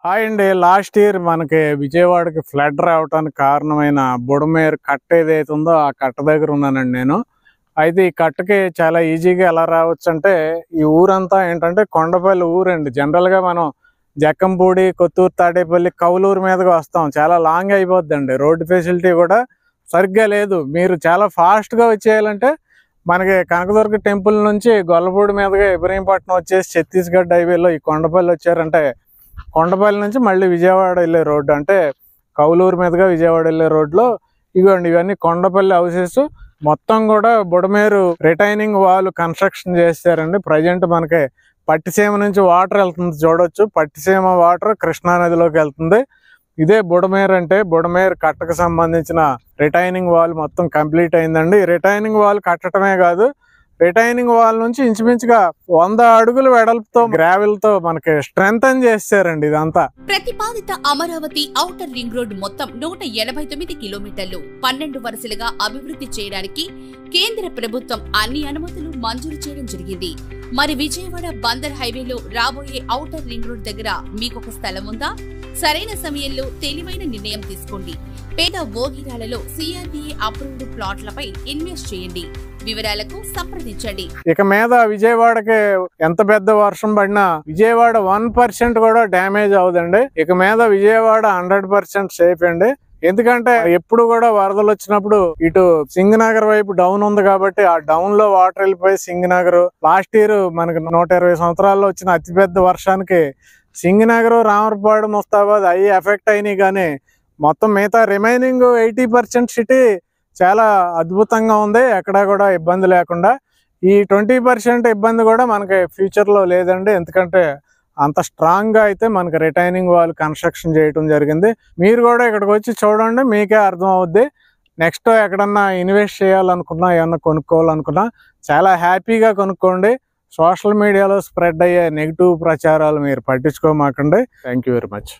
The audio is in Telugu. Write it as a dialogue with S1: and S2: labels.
S1: హాయ్ అండి. లాస్ట్ ఇయర్ మనకి విజయవాడకి ఫ్లడ్ రావడానికి కారణమైన బుడమేరు కట్ట ఏదైతే ఉందో ఆ కట్ట దగ్గర ఉన్నానండి నేను. అయితే ఈ కట్టకి చాలా ఈజీగా ఎలా రావచ్చు అంటే, ఈ ఊరంతా ఏంటంటే కొండపల్లి ఊరండి. జనరల్గా మనం జక్కంపూడి, కొత్తూరు, తాడేపల్లి, కౌలూరు మీదగా వస్తాం. చాలా లాంగ్ అయిపోద్దండి. రోడ్డు ఫెసిలిటీ కూడా సరిగ్గా లేదు. మీరు చాలా ఫాస్ట్గా వచ్చేయాలంటే మనకి కనకదుర్గ టెంపుల్ నుంచి గొల్లపూడి మీదుగా ఇబ్రహీంపట్నం వచ్చేసి ఛత్తీస్గఢ్ హైవేలో ఈ కొండపల్లి వచ్చారంటే, కొండపల్లి నుంచి మళ్ళీ విజయవాడ వెళ్ళే రోడ్డు అంటే కౌలూరు మీదుగా విజయవాడ వెళ్ళే రోడ్లో ఇవ్వండి. ఇవన్నీ కొండపల్లి హౌసెస్. మొత్తం కూడా బుడమేరు రిటైనింగ్ వాల్ కన్స్ట్రక్షన్ చేశారండి. ప్రజెంట్ మనకి పట్టిసీమ నుంచి వాటర్ వెళ్తుంది చూడొచ్చు. పట్టిసీమ వాటర్ కృష్ణానదిలోకి వెళ్తుంది. ఇదే బుడమేరు అంటే బుడమేరు కట్టకు సంబంధించిన రిటైనింగ్ వాల్ మొత్తం కంప్లీట్ అయిందండి. రిటైనింగ్ వాల్ కట్టడమే కాదు, రిటైనింగ్ వాల్ నుంచి ఇంచుమించుగా 100 అడుగుల వెడల్పుతో గ్రావెల్తో మనకి స్ట్రెంథన్ చేశారండి ఇదంతా.
S2: ప్రతిపాదిత అమరావతి ఔటర్ రింగ్ రోడ్ మొత్తం 189 కిలోమీటర్లు 12 వరుసలుగా అభివృద్ధి చేయడానికి కేంద్ర ప్రభుత్వం అన్ని అనుమతులు మంజూరు చేయడం జరిగింది. మరి విజయవాడ బందర్ హైవేలో రాబోయే ఔటర్ రింగ్ రోడ్ దగ్గర మీకొక స్థలం ఉందా? సరైన సమయంలో తెలివైన నిర్ణయం తీసుకోండి. పేద ఓగిరాలలో సిఆర్డీఏ అప్రూవ్డ్ ప్లాట్లపై ఇన్వెస్ట్ చేయండి. వివరాలకు సంప్రదించండి.
S1: ఇక మీద విజయవాడకి ఎంత పెద్ద వర్షం పడినా విజయవాడ 1% కూడా డ్యామేజ్ అవదండి. ఇక మీద విజయవాడ 100% సేఫ్ అండి. ఎందుకంటే ఎప్పుడు కూడా వరదలు వచ్చినప్పుడు ఇటు సింగనగర్ వైపు డౌన్ ఉంది కాబట్టి ఆ డౌన్ లో వాటర్ వెళ్ళిపోయి సింగనగర్ లాస్ట్ ఇయర్ మనకి 120 సంవత్సరాల్లో వచ్చిన అతిపెద్ద వర్షానికి సింగనగర్, రామరపాడు, ముస్తాబాద్ అవి ఎఫెక్ట్ అయినాయి. కానీ మొత్తం మిగతా రిమైనింగ్ 80% సిటీ చాలా అద్భుతంగా ఉంది. ఎక్కడా కూడా ఇబ్బంది లేకుండా. ఈ 20% ఇబ్బంది కూడా మనకి ఫ్యూచర్లో లేదండి. ఎందుకంటే అంత స్ట్రాంగ్గా అయితే మనకి రిటైనింగ్ వాల్ కన్స్ట్రక్షన్ చేయడం జరిగింది. మీరు కూడా ఇక్కడికి వచ్చి చూడండి, మీకే అర్థం అవుద్ది. నెక్స్ట్ ఎక్కడన్నా ఇన్వెస్ట్ చేయాలనుకున్నా, ఏమన్నా కొనుక్కోవాలనుకున్నా చాలా హ్యాపీగా కొనుక్కోండి. సోషల్ మీడియాలో స్ప్రెడ్ అయ్యే నెగిటివ్ ప్రచారాలు మీరు పట్టించుకోమాకండి. Thank you very much.